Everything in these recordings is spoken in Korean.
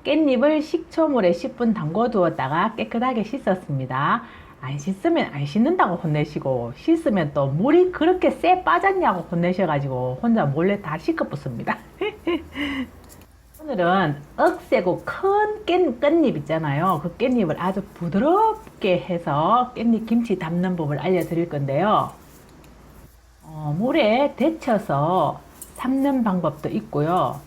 깻잎을 식초물에 10분 담궈 두었다가 깨끗하게 씻었습니다. 안 씻으면 안 씻는다고 혼내시고, 씻으면 또 물이 그렇게 쎄 빠졌냐고 혼내셔가지고 혼자 몰래 다 씻어붙습니다. 오늘은 억세고 큰 깻잎 있잖아요. 그 깻잎을 아주 부드럽게 해서 깻잎 김치 담는 법을 알려드릴 건데요. 물에 데쳐서 삶는 방법도 있고요.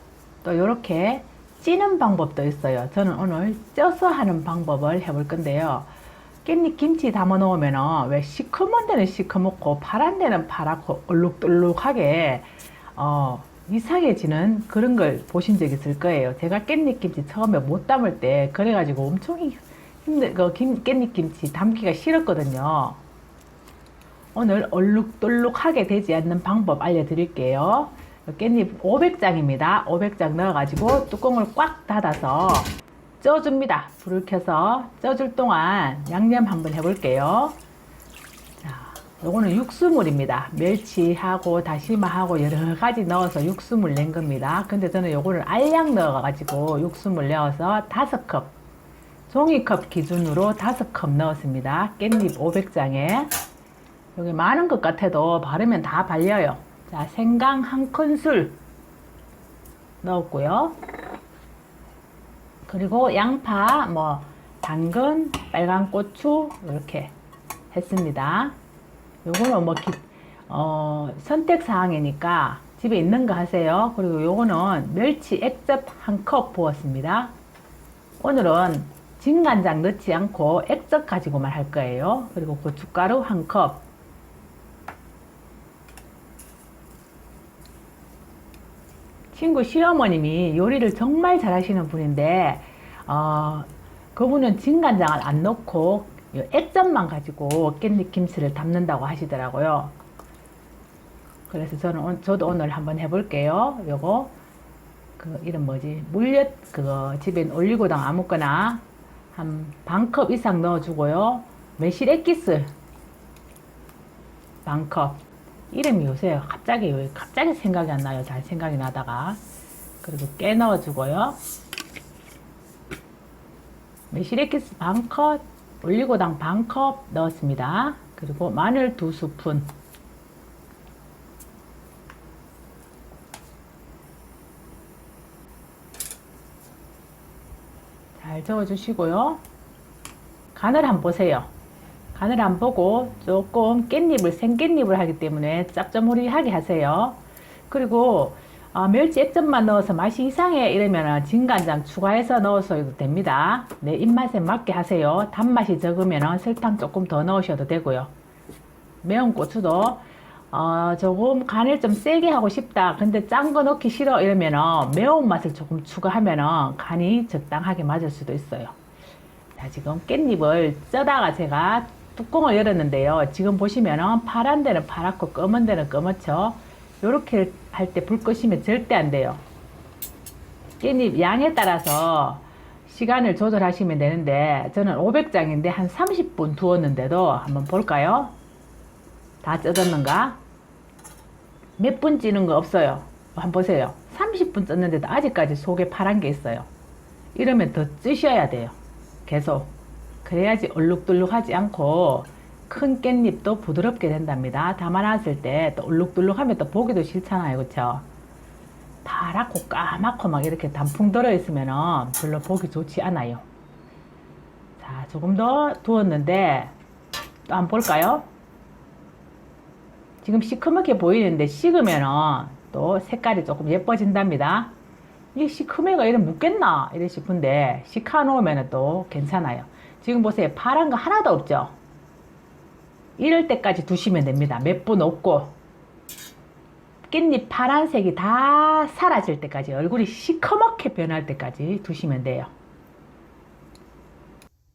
또 이렇게 찌는 방법도 있어요. 저는 오늘 쪄서 하는 방법을 해볼 건데요. 깻잎 김치 담아 놓으면 왜 시커먼 데는 시커멓고 파란 데는 파랗고 얼룩덜룩하게 이상해지는 그런 걸 보신 적 있을 거예요. 제가 깻잎 김치 처음에 못 담을 때 그래가지고 엄청 깻잎 김치 담기가 싫었거든요. 오늘 얼룩덜룩하게 되지 않는 방법 알려드릴게요. 깻잎 500장입니다. 500장 넣어가지고 뚜껑을 꽉 닫아서 쪄줍니다. 불을 켜서 쪄줄 동안 양념 한번 해볼게요. 자, 요거는 육수물입니다. 멸치하고 다시마하고 여러 가지 넣어서 육수물 낸 겁니다. 근데 저는 요거를 알약 넣어가지고 육수물 넣어서 5컵, 종이컵 기준으로 5컵 넣었습니다. 깻잎 500장에. 여기 많은 것 같아도 바르면 다 발려요. 자, 생강 1큰술 넣었고요. 그리고 양파, 당근, 빨간 고추 이렇게 했습니다. 요거는 선택 사항이니까 집에 있는 거 하세요. 그리고 요거는 멸치 액젓 1컵 부었습니다. 오늘은 진간장 넣지 않고 액젓 가지고만 할 거예요. 그리고 고춧가루 1컵. 친구 시어머님이 요리를 정말 잘하시는 분인데 그분은 진간장을 안 넣고 액젓만 가지고 깻잎 김치를 담는다고 하시더라고요. 그래서 저도 오늘 한번 해볼게요. 요거 이름 뭐지? 물엿 집에 올리고당 아무거나 한 반컵 이상 넣어주고요. 매실 액기스 반컵. 이름이 요새 갑자기 생각이 안 나요. 잘 생각이 나다가. 그리고 깨 넣어주고요. 매실액기스 반컵, 올리고당 반컵 넣었습니다. 그리고 마늘 2스푼. 잘 저어주시고요. 간을 한번 보세요. 간을 안 보고 조금 생깻잎을 하기 때문에 짭조름하게 하세요. 그리고 멸치 액젓만 넣어서 맛이 이상해 이러면 진간장 추가해서 넣어서도 됩니다. 내 입맛에 맞게 하세요. 단맛이 적으면 설탕 조금 더 넣으셔도 되고요. 매운 고추도 조금 간을 좀 세게 하고 싶다. 근데 짠 거 넣기 싫어 이러면 매운맛을 조금 추가하면 간이 적당하게 맞을 수도 있어요. 자, 지금 깻잎을 쪄다가 제가 뚜껑을 열었는데요. 지금 보시면은 파란 데는 파랗고 검은 데는 검었죠. 요렇게 할 때 불 끄시면 절대 안 돼요. 깻잎 양에 따라서 시간을 조절하시면 되는데 저는 500장인데 한 30분 두었는데도 한번 볼까요? 다 쪄졌는가? 몇 분 찌는 거 없어요. 한번 보세요. 30분 쪘는데도 아직까지 속에 파란 게 있어요. 이러면 더 찌셔야 돼요. 계속. 그래야지 얼룩덜룩하지 않고 큰 깻잎도 부드럽게 된답니다. 담아놨을 때 또 얼룩덜룩하면 또 보기도 싫잖아요. 그쵸? 파랗고 까맣고 막 이렇게 단풍 들어있으면 별로 보기 좋지 않아요. 자, 조금 더 두었는데 또 한번 볼까요? 지금 시커멓게 보이는데 식으면 또 색깔이 조금 예뻐진답니다. 이 시커매가 이래 묻겠나? 이래 싶은데 식혀 놓으면 또 괜찮아요. 지금 보세요. 파란 거 하나도 없죠? 이럴 때까지 두시면 됩니다. 몇 분 없고 깻잎 파란색이 다 사라질 때까지 얼굴이 시커멓게 변할 때까지 두시면 돼요.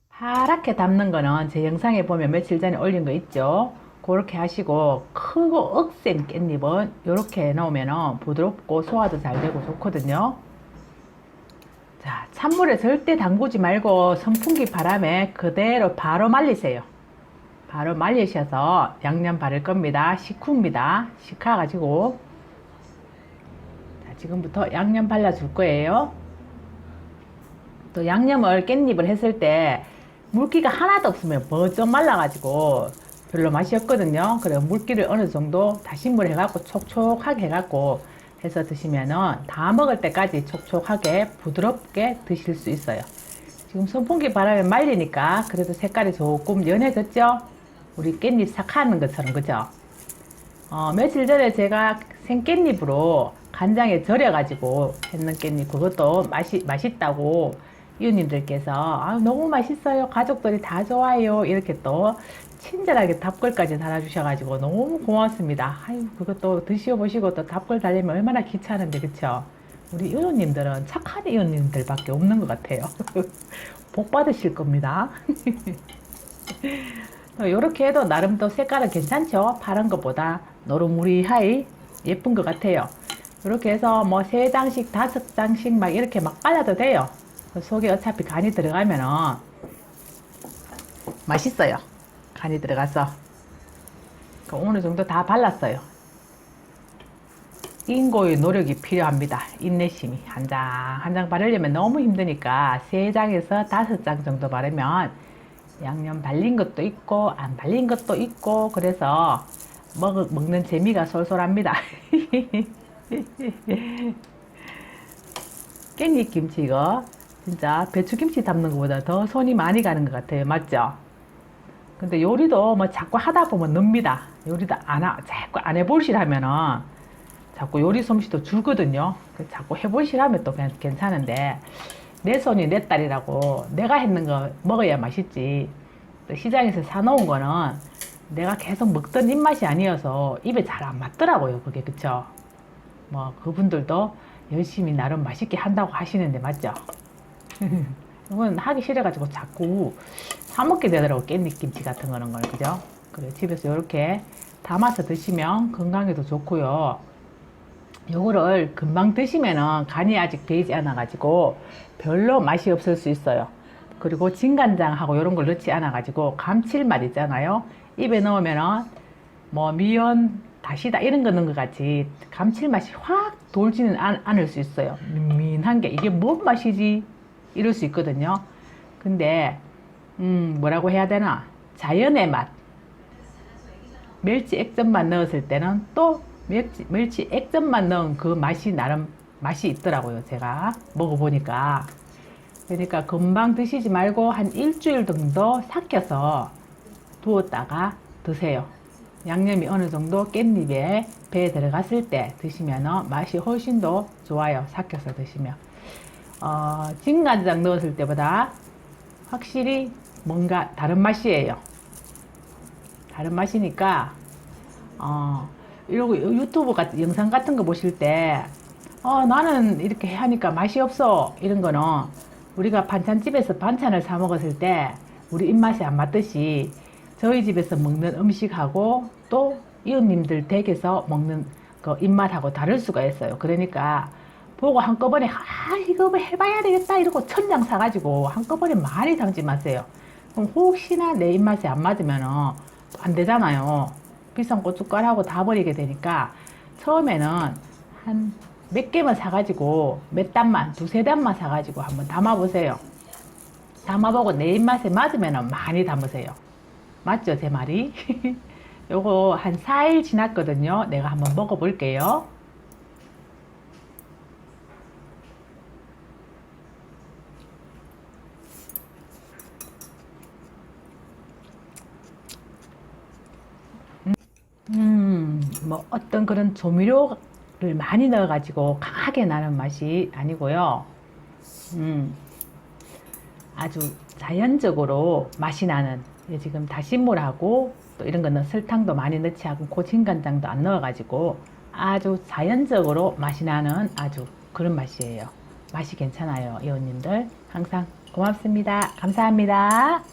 파랗게 담는 거는 제 영상에 보면 며칠 전에 올린 거 있죠? 그렇게 하시고 크고 억센 깻잎은 이렇게 넣으면 부드럽고 소화도 잘 되고 좋거든요. 자, 찬물에 절대 담그지 말고 선풍기 바람에 그대로 바로 말리세요. 바로 말리셔서 양념 바를 겁니다. 식후입니다. 식혀가지고 지금부터 양념 발라줄 거예요. 또 양념을 깻잎을 했을 때 물기가 하나도 없으면 버쩍 말라가지고 별로 맛이 없거든요. 그래서 물기를 어느 정도 다시물 해갖고 촉촉하게 해갖고 해서 드시면은 다 먹을 때까지 촉촉하게 부드럽게 드실 수 있어요. 지금 선풍기 바람에 말리니까 그래도 색깔이 조금 연해졌죠? 우리 깻잎 삭하는 것처럼, 그죠? 며칠 전에 제가 생깻잎으로 간장에 절여가지고 했는 깻잎, 그것도 맛있다고 이웃님들께서 너무 맛있어요, 가족들이 다 좋아요, 이렇게 또 친절하게 답글까지 달아주셔가지고 너무 고맙습니다. 아유, 그것도 드셔보시고 또 답글 달리면 얼마나 귀찮은데, 그쵸? 우리 이웃님들은 착한 이웃님들밖에 없는 것 같아요. 복 받으실 겁니다. 이렇게 해도 나름 또 색깔은 괜찮죠? 파란 것보다 노릇무리하이 예쁜 것 같아요. 이렇게 해서 뭐 3장씩 5장씩 막 이렇게 막 발라도 돼요. 속에 어차피 간이 들어가면은 맛있어요. 간이 들어가서 어느 정도 다 발랐어요. 인고의 노력이 필요합니다. 인내심이. 한 장 바르려면 너무 힘드니까 3장에서 5장 정도 바르면 양념 발린 것도 있고 안 발린 것도 있고 그래서 먹는 재미가 솔솔합니다. 깻잎김치 이거 진짜 배추김치 담는 것보다 더 손이 많이 가는 것 같아요. 맞죠? 근데 요리도 뭐 자꾸 하다 보면 늡니다. 요리도 자꾸 안 해보시라면은 자꾸 요리 솜씨도 줄거든요. 자꾸 해보시라면 또 괜찮은데 내 손이 내 딸이라고 내가 했는 거 먹어야 맛있지. 또 시장에서 사놓은 거는 내가 계속 먹던 입맛이 아니어서 입에 잘 안 맞더라고요. 그게, 그쵸? 뭐 그분들도 열심히 나름 맛있게 한다고 하시는데 맞죠? 이건 하기 싫어가지고 자꾸 사 먹게 되더라고. 깻잎김치 같은 거는 걸, 그죠? 그래, 집에서 이렇게 담아서 드시면 건강에도 좋고요. 요거를 금방 드시면은 간이 아직 배이지 않아가지고 별로 맛이 없을 수 있어요. 그리고 진간장하고 이런 걸 넣지 않아가지고 감칠맛 있잖아요. 입에 넣으면은 뭐 미연, 다시다 이런 거 넣은 것 같이 감칠맛이 확 돌지는 않을 수 있어요. 민민한 게 이게 뭔 맛이지? 이럴 수 있거든요. 근데 뭐라고 해야 되나? 자연의 맛. 멸치 액젓만 넣었을 때는 또 멸치 액젓만 넣은 그 맛이 나름 맛이 있더라고요. 제가 먹어보니까. 그러니까 금방 드시지 말고 한 일주일 정도 삭혀서 두었다가 드세요. 양념이 어느 정도 깻잎에 배에 들어갔을 때 드시면 맛이 훨씬 더 좋아요. 삭혀서 드시면. 진간장 넣었을 때보다 확실히 뭔가 다른 맛이에요. 다른 맛이니까 이러고 유튜브 같은 영상 같은 거 보실 때 나는 이렇게 하니까 맛이 없어 이런 거는 우리가 반찬집에서 반찬을 사 먹었을 때 우리 입맛이 안 맞듯이 저희 집에서 먹는 음식하고 또 이웃님들 댁에서 먹는 그 입맛하고 다를 수가 있어요. 그러니까 보고 한꺼번에 이거 뭐 해봐야 되겠다 이러고 1000장 사가지고 한꺼번에 많이 담지 마세요. 그럼 혹시나 내 입맛에 안 맞으면 안 되잖아요. 비싼 고춧가루하고 다 버리게 되니까 처음에는 한 몇 개만 사가지고 몇 단만, 2~3단만 사가지고 한번 담아보세요. 담아보고 내 입맛에 맞으면 많이 담으세요. 맞죠, 제 말이? 요거 한 4일 지났거든요. 내가 한번 먹어볼게요. 뭐 어떤 그런 조미료를 많이 넣어가지고 강하게 나는 맛이 아니고요. 아주 자연적으로 맛이 나는 지금 다시물하고 또 이런 거는 설탕도 많이 넣지 않고 고진간장도 안 넣어가지고 아주 자연적으로 맛이 나는 아주 그런 맛이에요. 맛이 괜찮아요, 이웃님들. 항상 고맙습니다. 감사합니다.